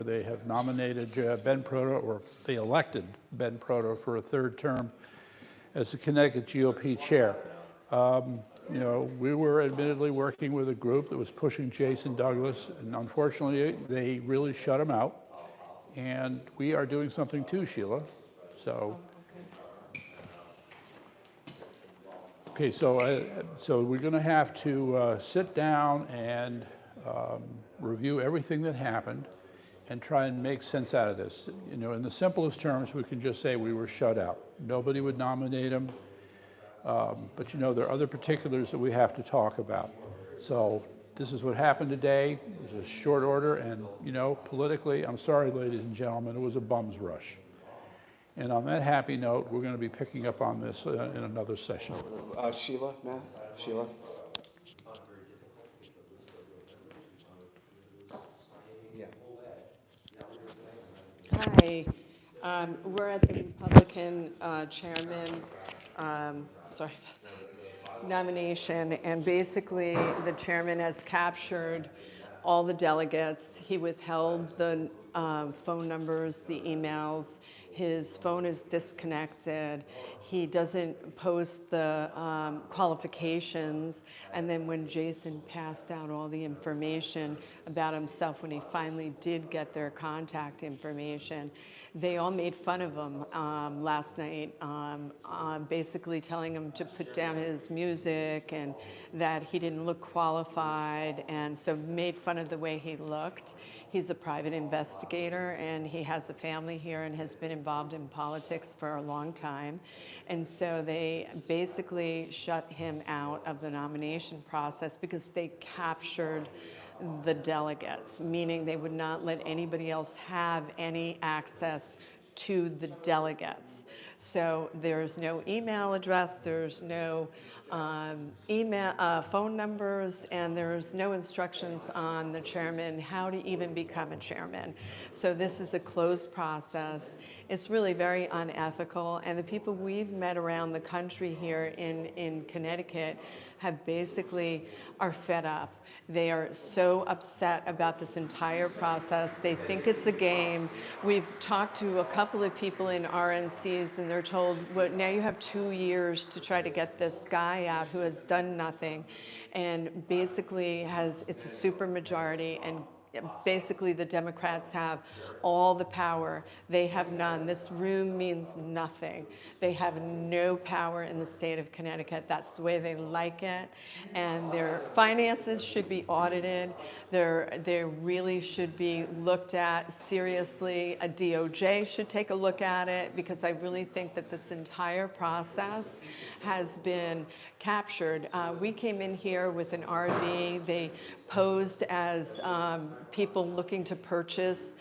They have nominated Ben Proto, or they elected Ben Proto for a third term as the Connecticut GOP chair. We were admittedly working with a group that was pushing Jason Douglas, and unfortunately, they really shut him out. And we are doing something too, Sheila. So, so we're going to have to sit down and review everything that happened and try and make sense out of this. In the simplest terms, we can just say we were shut out. Nobody would nominate him. But there are other particulars that we have to talk about. So this is what happened today. It was a short order, and politically, I'm sorry, ladies and gentlemen, it was a bum's rush. And on that happy note, we're going to be picking up on this in another session. Sheila, Matt? Sheila? Yeah. Hi. We're at the Republican chairman, sorry about that, nomination, and basically the chairman has captured all the delegates. He withheld the phone numbers, the emails. His phone is disconnected. He doesn't post the qualifications. And then when Jason passed out all the information about himself, when he finally did get their contact information, they all made fun of him last night, basically telling him to put down his music and that he didn't look qualified, and so made fun of the way he looked. He's a private investigator, and he has a family here and has been involved in politics for a long time. And so they basically shut him out of the nomination process because they captured the delegates, meaning they would not let anybody else have any access to the delegates. So there's no email address, there's no phone numbers, and there's no instructions on the chairman how to even become a chairman. So this is a closed process. It's really very unethical, and the people we've met around the country here in Connecticut have basically are fed up. They are so upset about this entire process. They think it's a game. We've talked to a couple of people in RNCs, and they're told, well, now you have 2 years to try to get this guy out who has done nothing. And basically it's a super majority, and basically the Democrats have all the power. They have none. This room means nothing. They have no power in the state of Connecticut. That's the way they like it. And their finances should be audited. They really should be looked at seriously. A DOJ should take a look at it, because I really think that this entire process has been captured. We came in here with an RV. They posed as people looking to purchase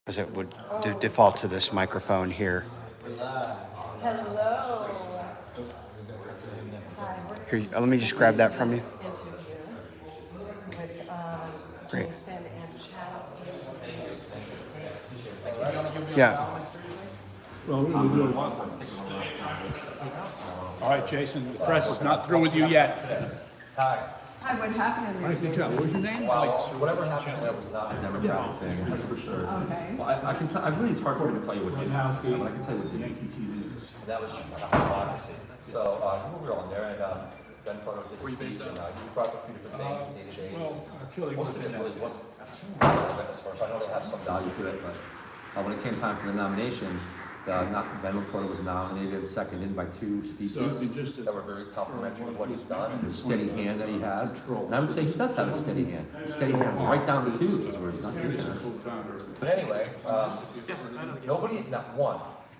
Because it would default to this microphone here. Hello. Here, let me just grab that from you. Interview with Great. Jason and Chad. Yeah. All right, Jason, the press is not through with you yet. Hi. Hi, what happened in the Good job. What was your name? Well, whatever happened there was not a democratic thing, that's for sure. Okay. Well, I can tell, I really, it's hard for me to tell you what did happen, but I can tell you what didn't. That was democracy. So, we were on there, and Ben Carter did a speech, and he brought up a few different things, day-to-day. Most of it really wasn't too relevant as far as, I know they have some value to it, but when it came time for the nomination, Ben Porter was nominated and seconded by two speeches that were very complimentary of what he's done and the steady hand that he has. And I would say he does have a steady hand. Steady hand right down the tubes is where he's not doing this. But anyway, nobody, not one,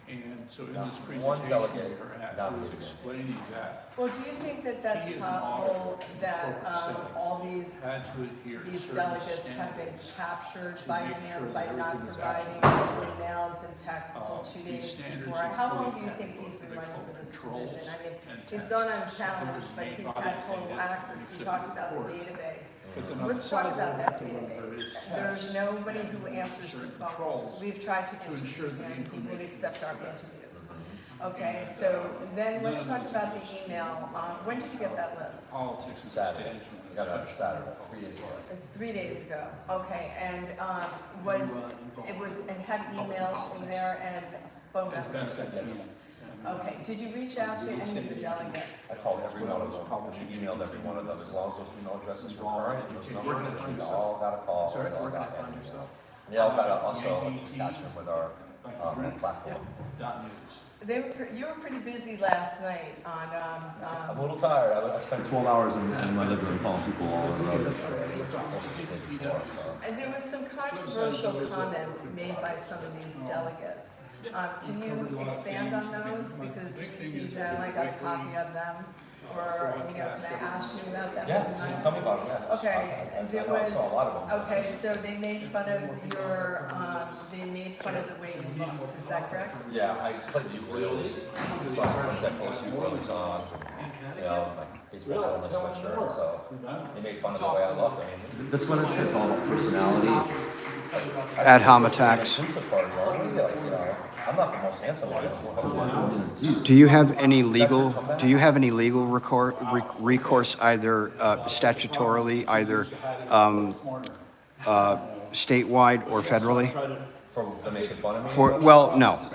And so in not this one presentation, delegate perhaps, nominated him. explaining that Well, do you think that that's He is an possible auditor that corporate setting. all these had to adhere to these certain delegates have been standards. captured to by make him sure by that not everything is providing actually emails and texts till 2 these days standards before? are How long do fully you think met he's with been what they running call for this controls position? I mean, and he's tests. gone Some unchallenged, was but made he's by had the total candidate, access. and You it's talked in about the court. database. But then on Let's the talk side about of that that, there database. is There's tests nobody who answers the certain phones. controls We've tried to to ensure interview that the him, he would information accept our is correct. interviews. Okay, so then let's talk about the email. When did you get that list? Politics is a Saturday. stage. I got it on Saturday, 3 days ago. 3 days ago. Okay, and it had emails in there and phone numbers. Okay, did you reach out to any of the delegates? I called every one of them, she emailed every one of them, as long as those email addresses were current, and those numbers, we all got a call, and they all got that email. And they all got also an attachment with our platform. You were pretty busy last night on, I'm a little tired, I spent 12 hours in my living room calling people all over the road. Most of the day before, so. and there was some controversial comments made by some of these delegates. Can you expand on those? Because you received them, I got a copy of them. Or, can I ask you about them? Yeah, tell me about it, yeah. Okay, and there I saw a lot of was, them. okay, so they made fun of your, they made fun of the way you looked, is that correct? Yeah, I played the ukulele, so I post ukulele songs, and, you know, like baseball hat and a sweatshirt, so they made fun of the way I looked. I mean, this one is all about personality. Ad hom attacks. I'm not the most handsome one. Do you have any legal recourse either statutorily, either statewide or federally? For them making fun of me? No.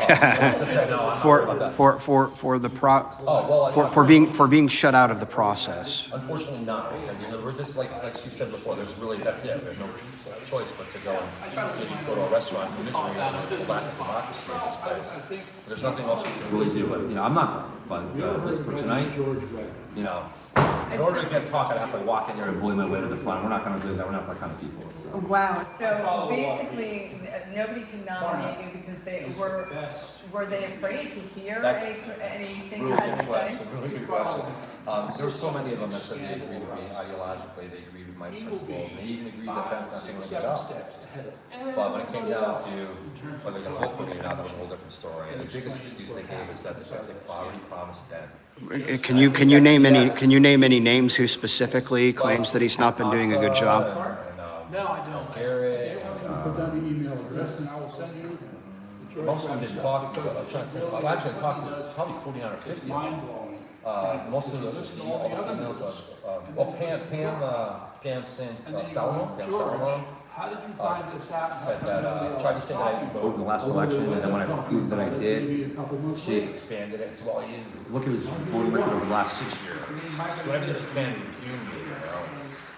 For being shut out of the process. Unfortunately not, because you know, we're just like she said before, there's really, that's it, we have no choice but to go and maybe go to a restaurant, and this is lack of democracy in this place. There's nothing else we can really do, but, you know, I'm not done, but this for tonight, you know, in order to get talk, I'd have to walk in there and bully my way to the front, we're not gonna do that, we're not that kind of people, so. Wow, so basically, nobody can nominate you because were they afraid to hear anything you had to say? Really good question. There were so many of them that said they agreed with me ideologically, they agreed with my principles, and they even agreed that Ben's not doing a good job. But when it came down to whether they're gonna vote for me or not, that was a whole different story. And the biggest excuse they gave is that they already promised Ben. Can you name any names who specifically claims that he's not been doing a good job? No, I don't. Garrett, Put down the email address and I will send you. most of them didn't talk to me. I'm trying to think. Well, actually, I talked to probably 49 or 50 of them. Mind blowing. Most of all the females, Pam Salomon, How did you find this out? said that, tried to say that I didn't vote in the last election, and then when I proved that I did, she expanded it. So, well, you didn't look at his voting record over the last 6 years. So whatever you expanded, impugned me, you know.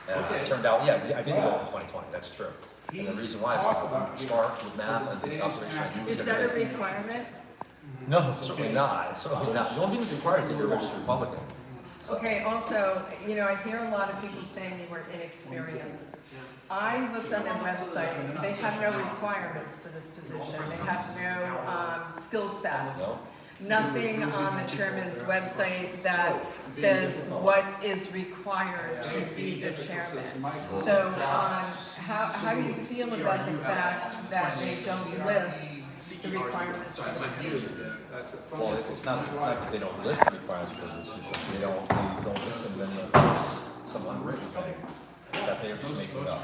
And it turned out, yeah, I didn't vote in 2020, that's true. And the reason why is because I'm smart with math and the observation I use. Is that a requirement? No, it's certainly not. It's certainly not. The only thing that requires is that you're a registered Republican. Okay, also, you know, I hear a lot of people saying you were inexperienced. I looked on their website, they have no requirements for this position, they have no skill sets. No. nothing on the chairman's website that says what is required to be the chairman. So how do you feel about the fact that they don't list the requirements for the chairman? Well, it's not that they don't list the requirements, because it's that they don't list them, then there's some unwritten thing that they're just making up.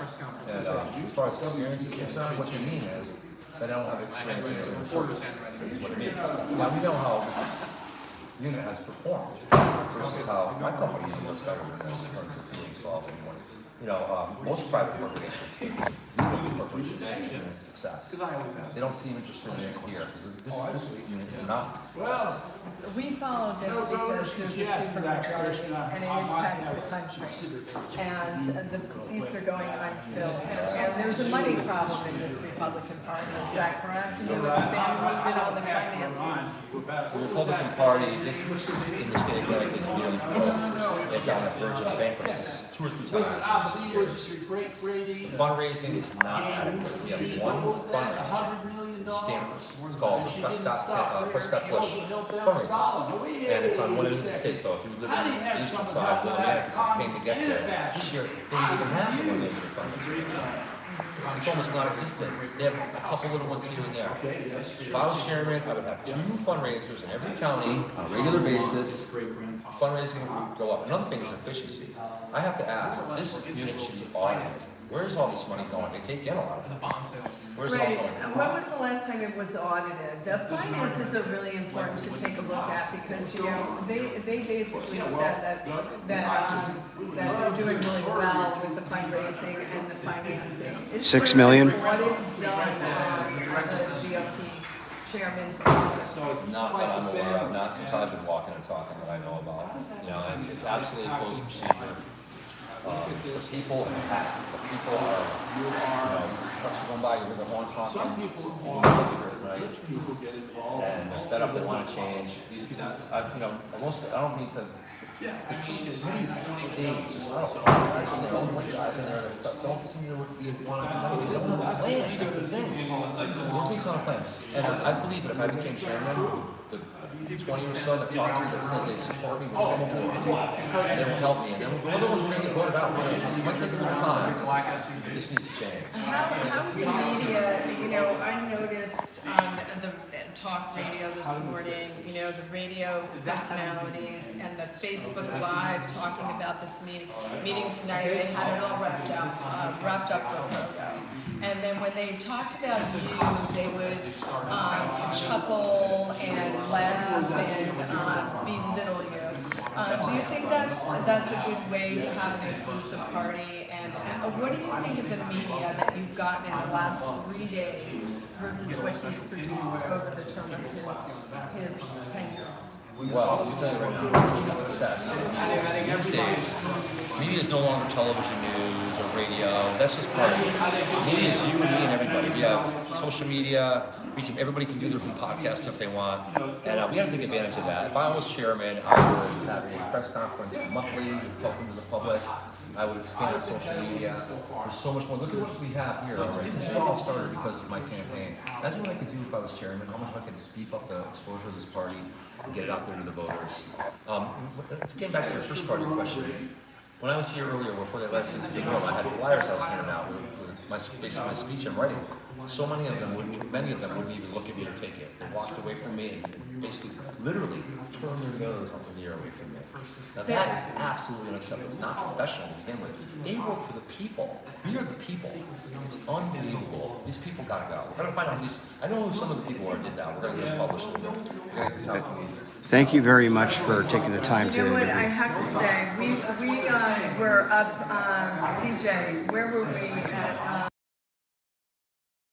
And as far as experience is concerned, what you mean is that I don't have experience in certain fields. That's what it means. Now, we know how this unit has performed versus how my company in U.S. government has in terms of being solved. Most private corporations, legal corporations, interested in success. They don't seem interested in it here, because this unit is not successful. We follow this because there's a supermajority and it impacts the country. And the seats are going unfilled. And there's a money problem in this Republican Party, is that correct? Can you expand a little bit on the finances? The Republican Party, this in the state of Connecticut, is nearly broke. It's on the verge of bankruptcy 2 or 3 times. Fundraising is not adequate. We have one fundraiser in Stanford. It's called Prescott Bush Fundraising. And it's on one end of the state. So if you live on the eastern side, where it's a pain to get there, this year they didn't even have the one major fundraiser. It's almost non-existent. They have a couple little ones here and there. If I was chairman, I would have 2 fundraisers in every county on a regular basis. Fundraising would go up. Another thing is efficiency. I have to ask, this unit should be audited. Where is all this money going? They take in a lot of it. Where's it all Right. going? When was the last time it was audited? The finances are really important to take a look at because, they basically said that they're doing really well with the fundraising and the financing. Is $6 there million? an audit done on the GOP chairman's office? Not that I'm aware of, not since I've been walking and talking that I know about. And it's absolutely a closed procedure. The people are, trucks are going by, you hear the horns honking. Some people tonight, and they're fed up, they want to change. These people, I don't need to. The committee's age as well. They don't want guys in there that don't seem to be want to do anything. They don't have a plan. That's the thing. They're based on a plan. And I believe that if I became chairman, the 20 or so that talked to me that said they support me, will come aboard. They will help me. And then the other ones are going to get voted out. It might take a little time. This needs to change. How is the media, I noticed on the talk radio this morning, the radio personalities and the Facebook Live talking about this meeting tonight, they had it all wrapped up for Proto. And then when they talked about you, they would chuckle and laugh and belittle you. Do you think that's a good way to have an inclusive party? And what do you think of the media that you've gotten in the last 3 days versus what he's produced over the term of his tenure? Well, to tell you right now, he's a success. These days, media is no longer television news or radio. That's just part of it. Media is you and me and everybody. We have social media. Everybody can do their own podcast if they want, and we got to take advantage of that. If I was chairman, I would have a press conference monthly, talking to the public. I would expand on social media. There's so much more. Look at what we have here already. This all started because of my campaign. Imagine what I could do if I was chairman, how much I could beef up the exposure of this party and get it out there to the voters. Getting back to your first part of your question, when I was here earlier, before they let us into the room, I had flyers I was handing out with my speech and writing. So many of them wouldn't even look at me or take it. They walked away from me and basically, literally, turned their nose up in the air away from me. Now that is absolutely unacceptable. It's not professional to begin with. They work for the people. We are the people. It's unbelievable. These people gotta go. We're gonna find out these. I know who some of the people are did that. We're gonna get it published. We're gonna get this out to these. Thank you very much for taking the time to You know what, I interview. have to say, we were up, CJ, where were we at?